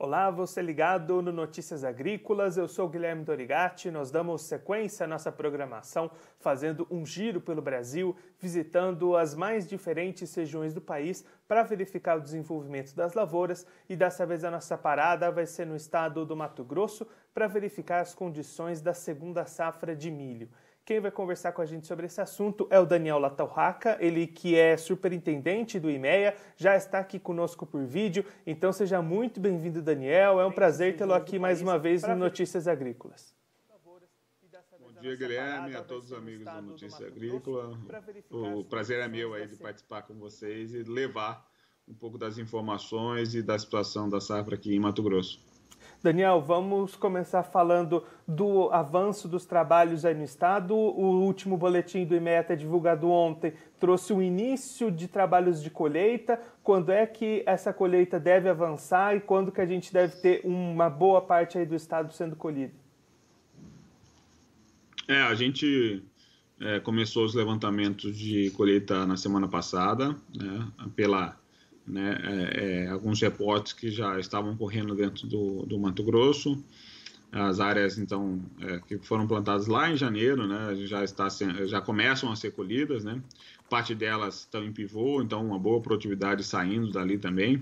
Olá, você ligado no Notícias Agrícolas, eu sou o Guilherme Dorigatti, nós damos sequência à nossa programação, fazendo um giro pelo Brasil, visitando as mais diferentes regiões do país para verificar o desenvolvimento das lavouras e dessa vez a nossa parada vai ser no estado do Mato Grosso para verificar as condições da segunda safra de milho. Quem vai conversar com a gente sobre esse assunto é o Daniel Latorraca, ele que é superintendente do IMEA, já está aqui conosco por vídeo, então seja muito bem-vindo, Daniel, é um prazer tê-lo aqui mais uma vez no Notícias Agrícolas. Bom dia, Guilherme, a todos os amigos do Notícias Agrícola. O prazer é meu aí de participar com vocês e levar um pouco das informações e da situação da safra aqui em Mato Grosso. Daniel, vamos começar falando do avanço dos trabalhos aí no estado. O último boletim do IMEA, divulgado ontem, trouxe o início de trabalhos de colheita. Quando é que essa colheita deve avançar e quando que a gente deve ter uma boa parte aí do estado sendo colhida? A gente começou os levantamentos de colheita na semana passada, alguns reportes que já estavam correndo dentro do Mato Grosso. As áreas, então, que foram plantadas lá em janeiro, né, já começam a ser colhidas, né? Parte delas estão em pivô, então uma boa produtividade saindo dali também.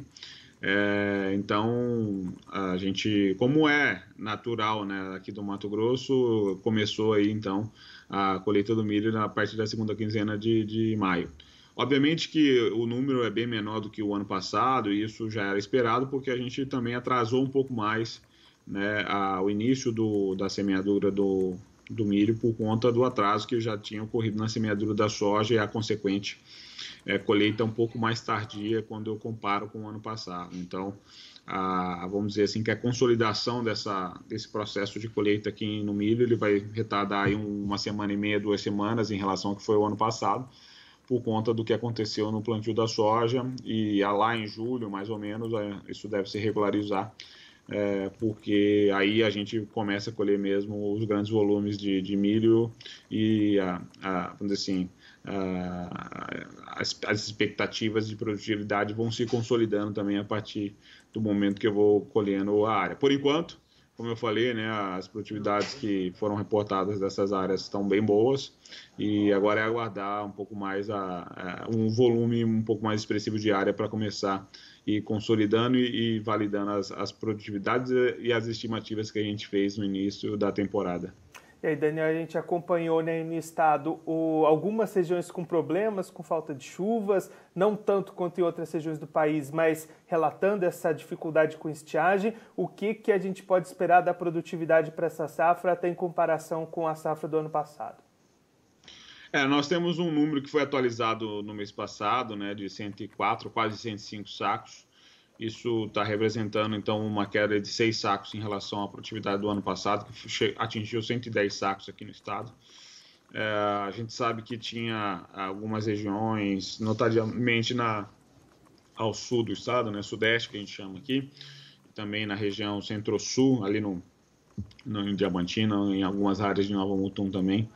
Então, a gente, como é natural, né, aqui do Mato Grosso, começou aí, então, a colheita do milho a partir da segunda quinzena de maio. Obviamente que o número é bem menor do que o ano passado, e isso já era esperado, porque a gente também atrasou um pouco mais, né, o início da semeadura do milho por conta do atraso que já tinha ocorrido na semeadura da soja e a consequente colheita um pouco mais tardia quando eu comparo com o ano passado. Então, vamos dizer assim, que a consolidação desse processo de colheita aqui no milho, ele vai retardar aí uma semana e meia, 2 semanas em relação ao que foi o ano passado, por conta do que aconteceu no plantio da soja, e lá em julho, mais ou menos, isso deve se regularizar, porque aí a gente começa a colher mesmo os grandes volumes de milho e, vamos dizer assim, as expectativas de produtividade vão se consolidando também a partir do momento que eu vou colhendo a área. Por enquanto, como eu falei, né, as produtividades que foram reportadas dessas áreas estão bem boas, e agora é aguardar um pouco mais um volume um pouco mais expressivo de área para começar e consolidando e validando as produtividades e as estimativas que a gente fez no início da temporada. E aí, Daniel, a gente acompanhou, né, no estado algumas regiões com problemas, com falta de chuvas, não tanto quanto em outras regiões do país, mas relatando essa dificuldade com estiagem. O que a gente pode esperar da produtividade para essa safra, até em comparação com a safra do ano passado? Nós temos um número que foi atualizado no mês passado, né, de 104, quase 105 sacos. Isso está representando, então, uma queda de 6 sacos em relação à produtividade do ano passado, que atingiu 110 sacos aqui no estado. A gente sabe que tinha algumas regiões, notadamente ao sul do estado, né, sudeste, que a gente chama aqui, também na região centro-sul, ali em Diamantina, em algumas áreas de Nova Mutum também,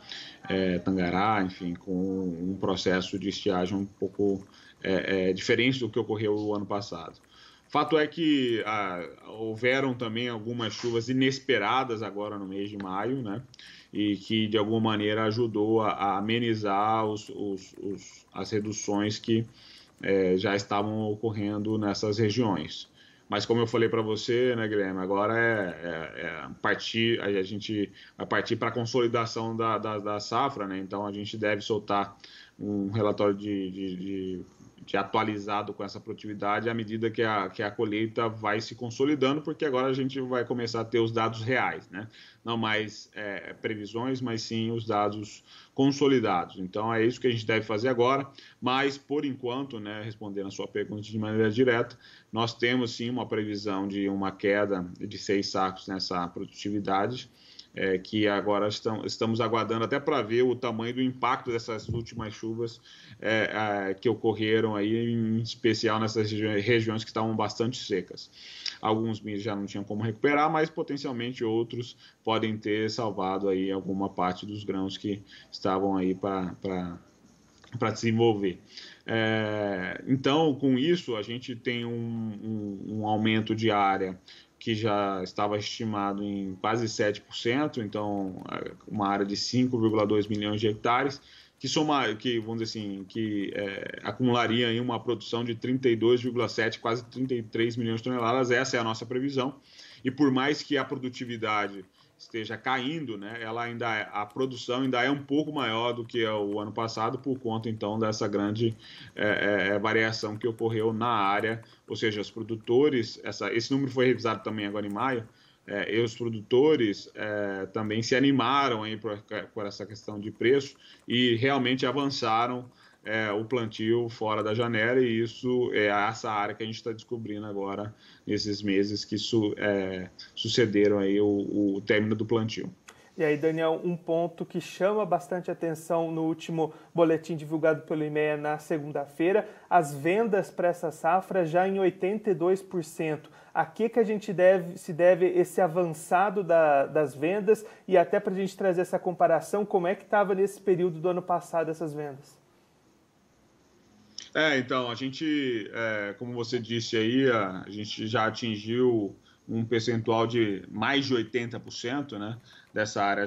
Tangará, enfim, com um processo de estiagem um pouco diferente do que ocorreu o ano passado. Fato é que houveram também algumas chuvas inesperadas agora no mês de maio, né? E que de alguma maneira ajudou a amenizar as reduções que já estavam ocorrendo nessas regiões. Mas como eu falei para você, né, Guilherme, agora a gente vai partir para a consolidação da safra, né? Então a gente deve soltar um relatório de atualizado com essa produtividade à medida que a colheita vai se consolidando, porque agora a gente vai começar a ter os dados reais, né? Não mais previsões, mas sim os dados consolidados. Então é isso que a gente deve fazer agora, mas por enquanto, né, respondendo a sua pergunta de maneira direta, nós temos sim uma previsão de uma queda de 6 sacos nessa produtividade, que agora estamos aguardando até para ver o tamanho do impacto dessas últimas chuvas que ocorreram aí, em especial nessas regiões que estavam bastante secas. Alguns milhos já não tinham como recuperar, mas potencialmente outros podem ter salvado aí alguma parte dos grãos que estavam aí para desenvolver. Então, com isso, a gente tem um aumento de área que já estava estimado em quase 7%, então uma área de 5,2 milhões de hectares, que vamos dizer assim, acumularia aí uma produção de 32,7, quase 33 milhões de toneladas. Essa é a nossa previsão. E por mais que a produtividade esteja caindo, né, a produção ainda é um pouco maior do que o ano passado, por conta então dessa grande variação que ocorreu na área, ou seja, os produtores, esse número foi revisado também agora em maio, e os produtores também se animaram aí por essa questão de preço e realmente avançaram o plantio fora da janela, e isso é essa área que a gente está descobrindo agora nesses meses que sucederam aí o término do plantio. E aí, Daniel, um ponto que chama bastante atenção no último boletim divulgado pelo IMEA na segunda-feira, as vendas para essa safra já em 82%. A que a gente se deve esse avançado das vendas, e até para a gente trazer essa comparação, como é que estava nesse período do ano passado essas vendas? Então, a gente, como você disse aí, a gente já atingiu um percentual de mais de 80%, né, dessa área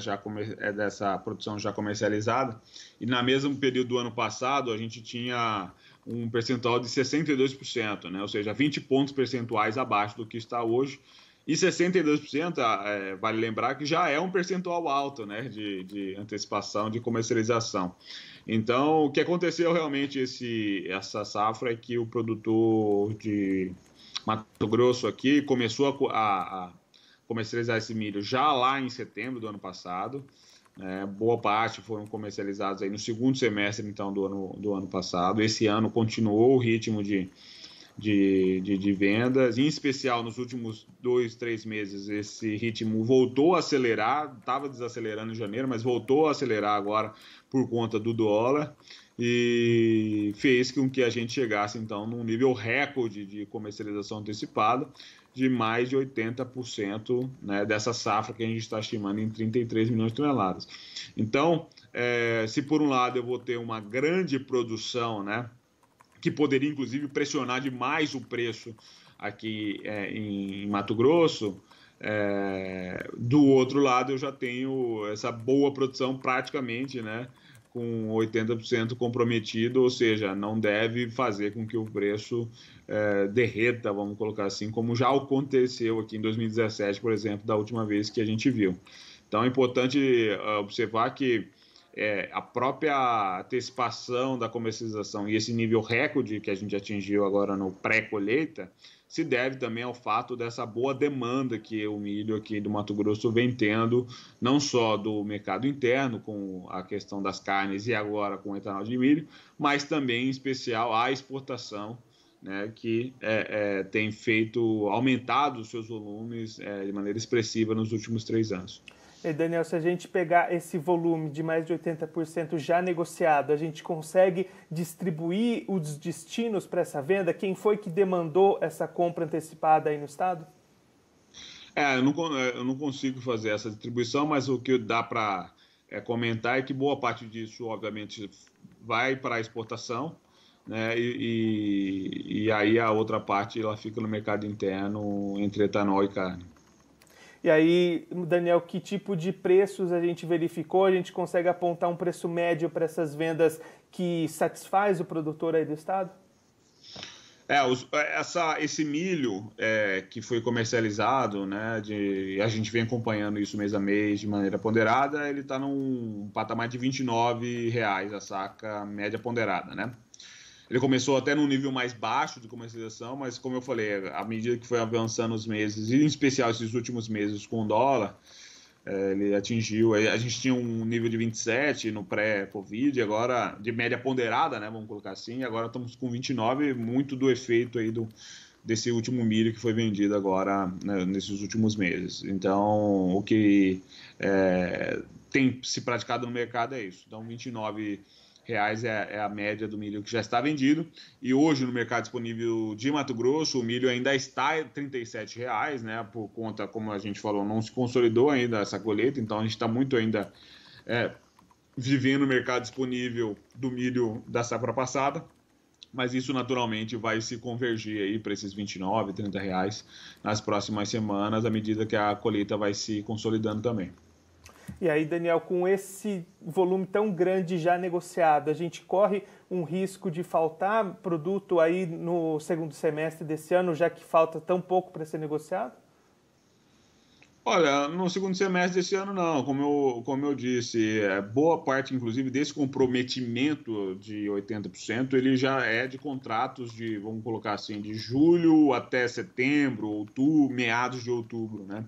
dessa produção já comercializada, e no mesmo período do ano passado a gente tinha um percentual de 62%, né, ou seja, 20 pontos percentuais abaixo do que está hoje. E 62%, vale lembrar que já é um percentual alto, né, de antecipação, de comercialização. Então, o que aconteceu realmente essa safra é que o produtor de Mato Grosso aqui começou a comercializar esse milho já lá em setembro do ano passado. Boa parte foram comercializados aí no segundo semestre, então, do ano passado. Esse ano continuou o ritmo de vendas, em especial nos últimos 2-3 meses, esse ritmo voltou a acelerar, estava desacelerando em janeiro, mas voltou a acelerar agora por conta do dólar, e fez com que a gente chegasse, então, num nível recorde de comercialização antecipada, de mais de 80%, né, dessa safra que a gente está estimando em 33 milhões de toneladas. Então, se por um lado eu vou ter uma grande produção, né, que poderia, inclusive, pressionar demais o preço aqui em Mato Grosso, do outro lado eu já tenho essa boa produção praticamente, né, com 80% comprometido, ou seja, não deve fazer com que o preço derreta, vamos colocar assim, como já aconteceu aqui em 2017, por exemplo, da última vez que a gente viu. Então é importante observar que a própria antecipação da comercialização e esse nível recorde que a gente atingiu agora no pré-colheita se deve também ao fato dessa boa demanda que o milho aqui do Mato Grosso vem tendo, não só do mercado interno, com a questão das carnes e agora com o etanol de milho, mas também, em especial, a exportação, né, que tem aumentado os seus volumes de maneira expressiva nos últimos 3 anos. E Daniel, se a gente pegar esse volume de mais de 80% já negociado, a gente consegue distribuir os destinos para essa venda? Quem foi que demandou essa compra antecipada aí no estado? Eu não consigo fazer essa distribuição, mas o que dá para comentar é que boa parte disso, obviamente, vai para a exportação, né? E aí a outra parte ela fica no mercado interno entre etanol e carne. E aí, Daniel, que tipo de preços a gente verificou? A gente consegue apontar um preço médio para essas vendas que satisfaz o produtor aí do estado? Esse milho que foi comercializado, né, a gente vem acompanhando isso mês a mês de maneira ponderada, ele está num patamar de R$29 a saca média ponderada, né? Ele começou até num nível mais baixo de comercialização, mas como eu falei, à medida que foi avançando os meses, e em especial esses últimos meses com o dólar, ele atingiu, a gente tinha um nível de 27 no pré-Covid, agora de média ponderada, né, vamos colocar assim, agora estamos com 29, muito do efeito aí desse último milho que foi vendido agora, né, nesses últimos meses. Então, o que tem se praticado no mercado é isso. Então, R$29 é a média do milho que já está vendido, e hoje no mercado disponível de Mato Grosso o milho ainda está a R$37, né, por conta, como a gente falou, não se consolidou ainda essa colheita, então a gente está muito ainda vivendo o mercado disponível do milho da safra passada, mas isso naturalmente vai se convergir aí para esses R$ 29, R$ 30 nas próximas semanas, à medida que a colheita vai se consolidando também. E aí, Daniel, com esse volume tão grande já negociado, a gente corre um risco de faltar produto aí no segundo semestre desse ano, já que falta tão pouco para ser negociado? Olha, no segundo semestre desse ano não, como eu disse, boa parte, inclusive, desse comprometimento de 80%, ele já é de contratos de, vamos colocar assim, de julho até setembro, outubro, meados de outubro, né?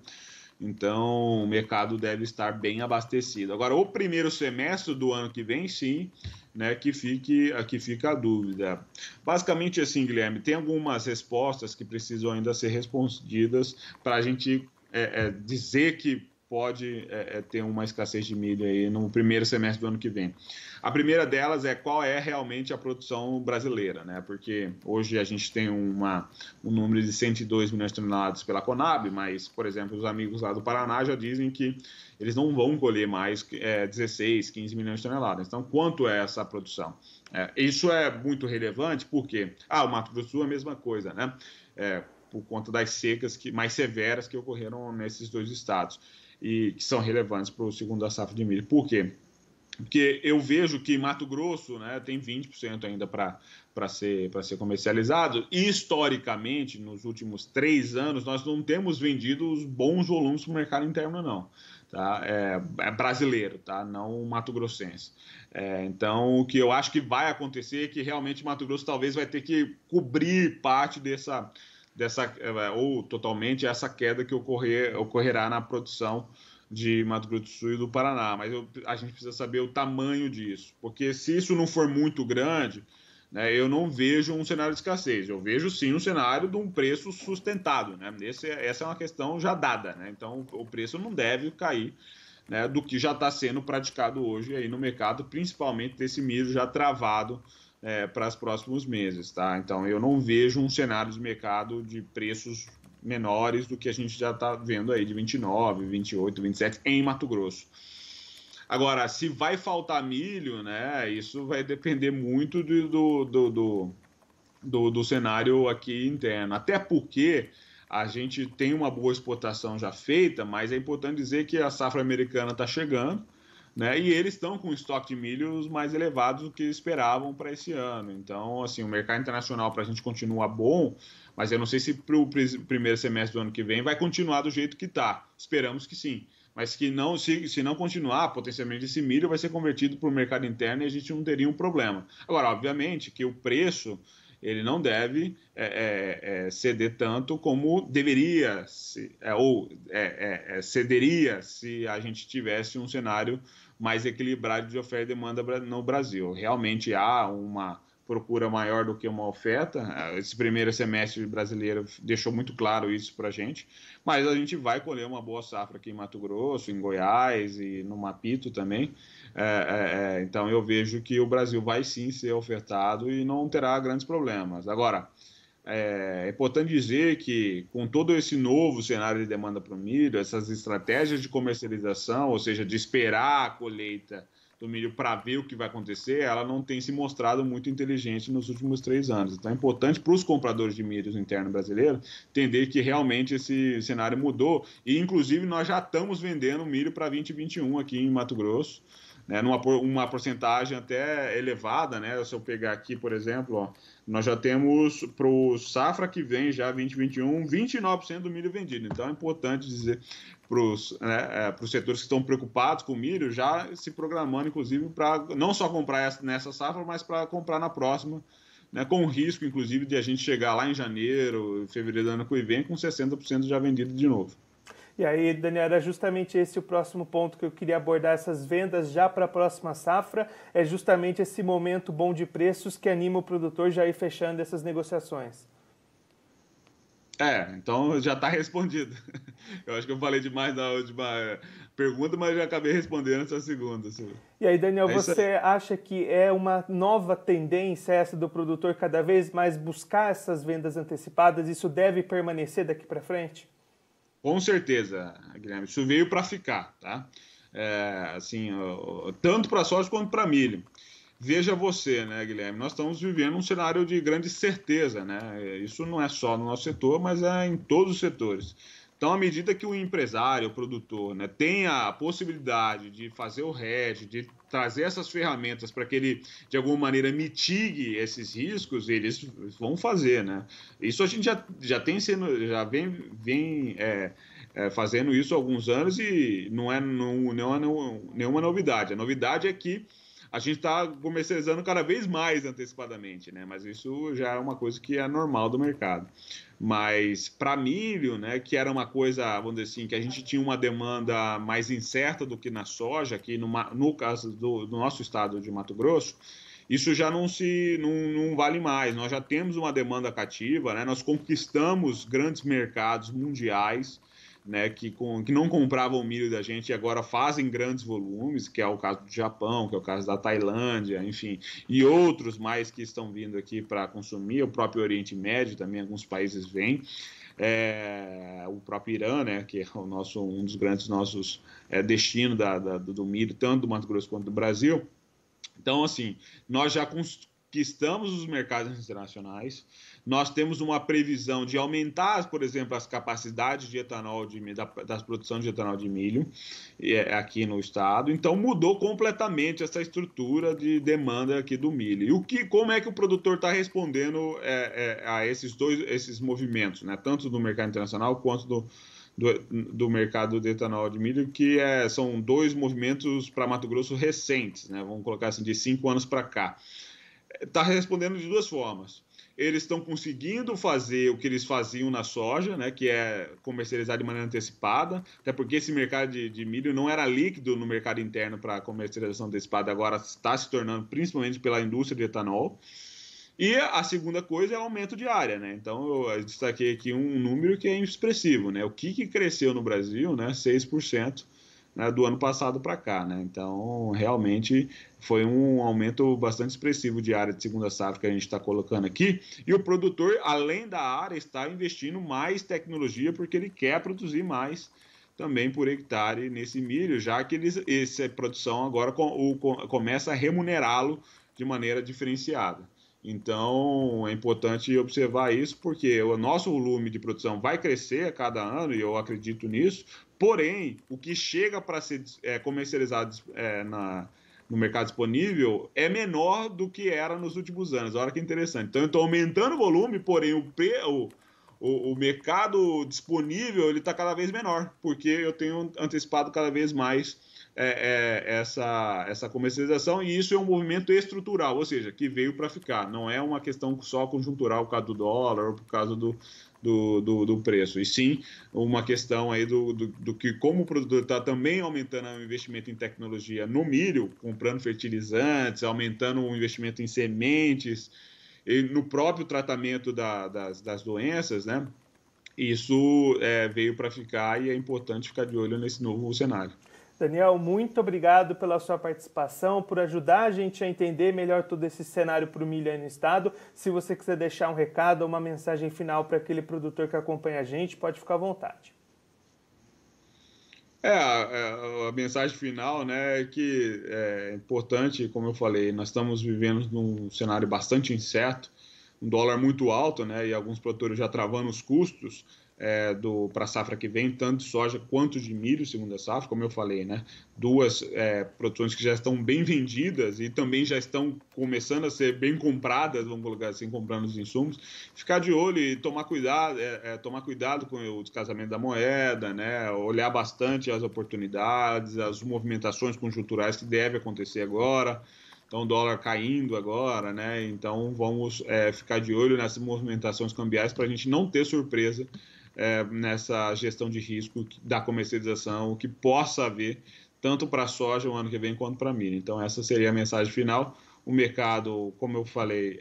Então, o mercado deve estar bem abastecido. Agora, o primeiro semestre do ano que vem, sim, né, aqui fica a dúvida. Basicamente assim, Guilherme, tem algumas respostas que precisam ainda ser respondidas para a gente dizer que pode ter uma escassez de milho aí no primeiro semestre do ano que vem. A primeira delas é qual é realmente a produção brasileira, né? Porque hoje a gente tem um número de 102 milhões de toneladas pela Conab, mas, por exemplo, os amigos lá do Paraná já dizem que eles não vão colher mais 16, 15 milhões de toneladas. Então, quanto é essa produção? Isso é muito relevante porque, o Mato Grosso do Sul é a mesma coisa, né? Por conta das secas mais severas que ocorreram nesses dois estados e que são relevantes para o segundo safra de milho. Por quê? Porque eu vejo que Mato Grosso, né, tem 20% ainda para ser comercializado. E, historicamente, nos últimos 3 anos, nós não temos vendido os bons volumes para o mercado interno, não. Tá? É brasileiro, tá? Não mato-grossense. Então, o que eu acho que vai acontecer é que realmente Mato Grosso talvez vai ter que cobrir parte dessa ou totalmente essa queda que ocorrerá na produção de Mato Grosso do Sul e do Paraná, mas a gente precisa saber o tamanho disso, porque se isso não for muito grande, né, eu não vejo um cenário de escassez, eu vejo sim um cenário de um preço sustentado, né? Essa é uma questão já dada, né? Então o preço não deve cair, né, do que já está sendo praticado hoje aí no mercado, principalmente desse milho já travado para os próximos meses, tá? Então eu não vejo um cenário de mercado de preços menores do que a gente já está vendo aí de 29, 28, 27 em Mato Grosso. Agora, se vai faltar milho, né? Isso vai depender muito do cenário aqui interno. Até porque a gente tem uma boa exportação já feita, mas é importante dizer que a safra americana está chegando, né? E eles estão com estoque de milhos mais elevados do que esperavam para esse ano. Então, assim, o mercado internacional para a gente continua bom, mas eu não sei se para o primeiro semestre do ano que vem vai continuar do jeito que está. Esperamos que sim. Mas que não, se não continuar, potencialmente esse milho vai ser convertido para o mercado interno e a gente não teria um problema. Agora, obviamente que o preço ele não deve ceder tanto como deveria, cederia se a gente tivesse um cenário mais equilibrado de oferta e demanda no Brasil. Realmente há uma procura maior do que uma oferta. Esse primeiro semestre brasileiro deixou muito claro isso para a gente, mas a gente vai colher uma boa safra aqui em Mato Grosso, em Goiás e no Mapito também. Então eu vejo que o Brasil vai sim ser ofertado e não terá grandes problemas. Agora, é importante dizer que, com todo esse novo cenário de demanda para o milho, essas estratégias de comercialização, ou seja, de esperar a colheita do milho para ver o que vai acontecer, ela não tem se mostrado muito inteligente nos últimos 3 anos. Então, é importante para os compradores de milho interno brasileiro entender que realmente esse cenário mudou e, inclusive, nós já estamos vendendo milho para 2021 aqui em Mato Grosso, né, uma porcentagem até elevada, né? Se eu pegar aqui, por exemplo, ó, nós já temos para o safra que vem, já 2021, 29% do milho vendido. Então é importante dizer para os setores que estão preocupados com o milho, já se programando, inclusive, para não só comprar nessa safra, mas para comprar na próxima, né, com o risco, inclusive, de a gente chegar lá em janeiro, fevereiro do ano que vem, com 60% já vendido de novo. E aí, Daniel, era justamente esse o próximo ponto que eu queria abordar, essas vendas já para a próxima safra, é justamente esse momento bom de preços que anima o produtor já ir fechando essas negociações. Então já está respondido. Eu acho que eu falei demais na última pergunta, mas já acabei respondendo essa segunda. E aí, Daniel, você acha que é uma nova tendência essa do produtor cada vez mais buscar essas vendas antecipadas? Isso deve permanecer daqui para frente? Com certeza, Guilherme. Isso veio para ficar, tá? Tanto para soja quanto para milho. veja você, né, Guilherme, nós estamos vivendo um cenário de grande certeza, né? Isso não é só no nosso setor, mas é em todos os setores. Então, à medida que o empresário, o produtor, né, tem a possibilidade de fazer o hedge, de trazer essas ferramentas para que ele, de alguma maneira, mitigue esses riscos, eles vão fazer, né? Isso a gente já tem sendo, já vem fazendo isso há alguns anos e não é nenhuma novidade. A novidade é que a gente está comercializando cada vez mais antecipadamente, né? Mas isso já é uma coisa que é normal do mercado. Mas para milho, né, que era uma coisa, vamos dizer assim, que a gente tinha uma demanda mais incerta do que na soja, aqui no caso do nosso estado de Mato Grosso, isso já não vale mais. Nós já temos uma demanda cativa, né? Nós conquistamos grandes mercados mundiais, né, que não compravam milho da gente e agora fazem grandes volumes, que é o caso do Japão, que é o caso da Tailândia, enfim, e outros mais que estão vindo aqui para consumir, o próprio Oriente Médio também, alguns países vêm. O próprio Irã, né, que é um dos grandes nossos destinos do milho, tanto do Mato Grosso quanto do Brasil. Então, assim, nós já conquistamos os mercados internacionais, nós temos uma previsão de aumentar, por exemplo, as capacidades de etanol, da produção de etanol de milho aqui no estado. Então, mudou completamente essa estrutura de demanda aqui do milho. E como é que o produtor está respondendo a esses movimentos, né? Tanto do mercado internacional quanto do mercado de etanol de milho, que são dois movimentos para Mato Grosso recentes, né? Vamos colocar assim, de 5 anos para cá. Está respondendo de duas formas. Eles estão conseguindo fazer o que eles faziam na soja, né, que é comercializar de maneira antecipada, até porque esse mercado de milho não era líquido no mercado interno para comercialização antecipada, agora está se tornando principalmente pela indústria de etanol. E a segunda coisa é o aumento de área, né? Então, eu destaquei aqui um número que é expressivo, né? O que cresceu no Brasil, né? 6%, né, do ano passado para cá, né? Então, realmente foi um aumento bastante expressivo de área de segunda safra que a gente está colocando aqui. E o produtor, além da área, está investindo mais tecnologia porque ele quer produzir mais também por hectare nesse milho, já que essa produção agora começa a remunerá-lo de maneira diferenciada. Então, é importante observar isso, porque o nosso volume de produção vai crescer a cada ano, e eu acredito nisso, porém, o que chega para ser comercializado no mercado disponível é menor do que era nos últimos anos. Olha que interessante. Então, eu estou aumentando o volume, porém, o mercado disponível está cada vez menor, porque eu tenho antecipado cada vez mais essa comercialização, e isso é um movimento estrutural, ou seja, que veio para ficar, não é uma questão só conjuntural por causa do dólar ou por causa do preço, e sim uma questão aí do que, como o produtor está também aumentando o investimento em tecnologia no milho, comprando fertilizantes, aumentando o investimento em sementes, e no próprio tratamento das doenças, né? Isso veio para ficar e é importante ficar de olho nesse novo cenário. Daniel, muito obrigado pela sua participação, por ajudar a gente a entender melhor todo esse cenário para o milho aí no estado. Se você quiser deixar um recado ou uma mensagem final para aquele produtor que acompanha a gente, pode ficar à vontade. A mensagem final, né, é que é importante, como eu falei, nós estamos vivendo num cenário bastante incerto, um dólar muito alto, né, e alguns produtores já travando os custos para a safra que vem, tanto de soja quanto de milho, segunda safra, como eu falei, né, duas produções que já estão bem vendidas e também já estão começando a ser bem compradas, vamos colocar assim, comprando os insumos. Ficar de olho e tomar cuidado com o descasamento da moeda, né, olhar bastante as oportunidades, as movimentações conjunturais que devem acontecer agora. Então, o dólar caindo agora, né? Então, vamos ficar de olho nessas movimentações cambiais para a gente não ter surpresa nessa gestão de risco da comercialização, que possa haver tanto para a soja o ano que vem quanto para milho. Então, essa seria a mensagem final. O mercado, como eu falei,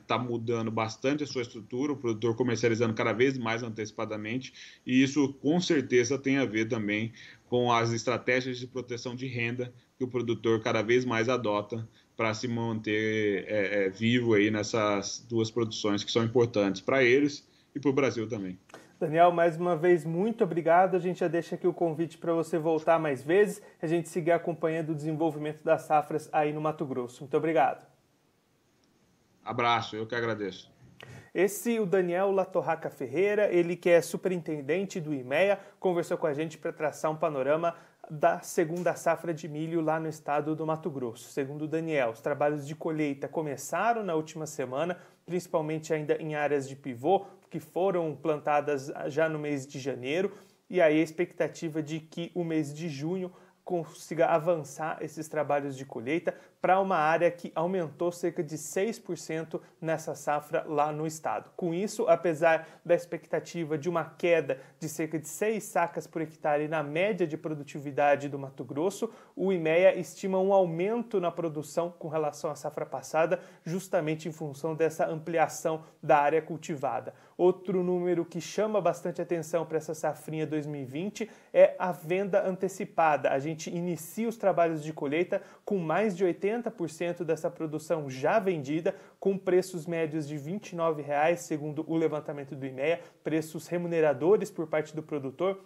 tá mudando bastante a sua estrutura, o produtor comercializando cada vez mais antecipadamente, e isso com certeza tem a ver também com as estratégias de proteção de renda que o produtor cada vez mais adota para se manter vivo aí nessas duas produções que são importantes para eles e para o Brasil também. Daniel, mais uma vez, muito obrigado. A gente já deixa aqui o convite para você voltar mais vezes, a gente seguir acompanhando o desenvolvimento das safras aí no Mato Grosso. Muito obrigado. Abraço, eu que agradeço. Esse, o Daniel Latorraca Ferreira, ele que é superintendente do IMEA, conversou com a gente para traçar um panorama da segunda safra de milho lá no estado do Mato Grosso. Segundo o Daniel, os trabalhos de colheita começaram na última semana, principalmente ainda em áreas de pivô, que foram plantadas já no mês de janeiro, e aí a expectativa de que o mês de junho consiga avançar esses trabalhos de colheita para uma área que aumentou cerca de 6% nessa safra lá no estado. Com isso, apesar da expectativa de uma queda de cerca de 6 sacas por hectare na média de produtividade do Mato Grosso, o IMEA estima um aumento na produção com relação à safra passada, justamente em função dessa ampliação da área cultivada. Outro número que chama bastante atenção para essa safrinha 2020 é a venda antecipada. A gente inicia os trabalhos de colheita com mais de 80% dessa produção já vendida, com preços médios de R$ 29,00, segundo o levantamento do IMEA, preços remuneradores por parte do produtor,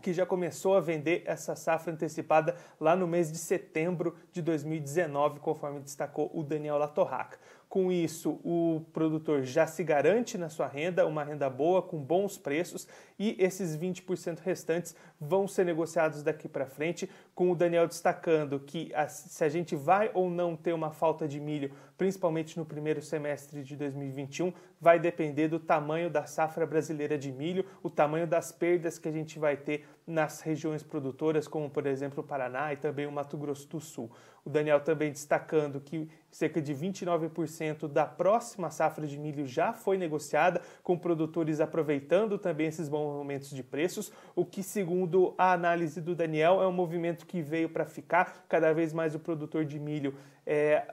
que já começou a vender essa safra antecipada lá no mês de setembro de 2019, conforme destacou o Daniel Latorraca. Com isso, o produtor já se garante na sua renda, uma renda boa, com bons preços, e esses 20% restantes vão ser negociados daqui para frente, com o Daniel destacando que se a gente vai ou não ter uma falta de milho, principalmente no primeiro semestre de 2021, vai depender do tamanho da safra brasileira de milho, o tamanho das perdas que a gente vai ter nas regiões produtoras, como por exemplo o Paraná e também o Mato Grosso do Sul. O Daniel também destacando que cerca de 29% da próxima safra de milho já foi negociada, com produtores aproveitando também esses bons momentos de preços, o que, segundo a análise do Daniel, é um movimento que veio para ficar. Cada vez mais o produtor de milho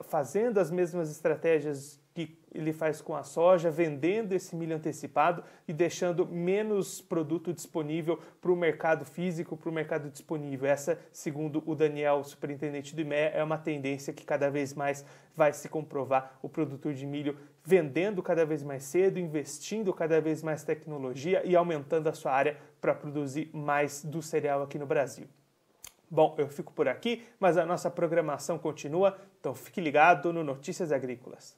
fazendo as mesmas estratégias que ele faz com a soja, vendendo esse milho antecipado e deixando menos produto disponível para o mercado físico, para o mercado disponível. Essa, segundo o Daniel, superintendente do IMEA, é uma tendência que cada vez mais vai se comprovar. O produtor de milho vendendo cada vez mais cedo, investindo cada vez mais tecnologia e aumentando a sua área para produzir mais do cereal aqui no Brasil. Bom, eu fico por aqui, mas a nossa programação continua, então fique ligado no Notícias Agrícolas.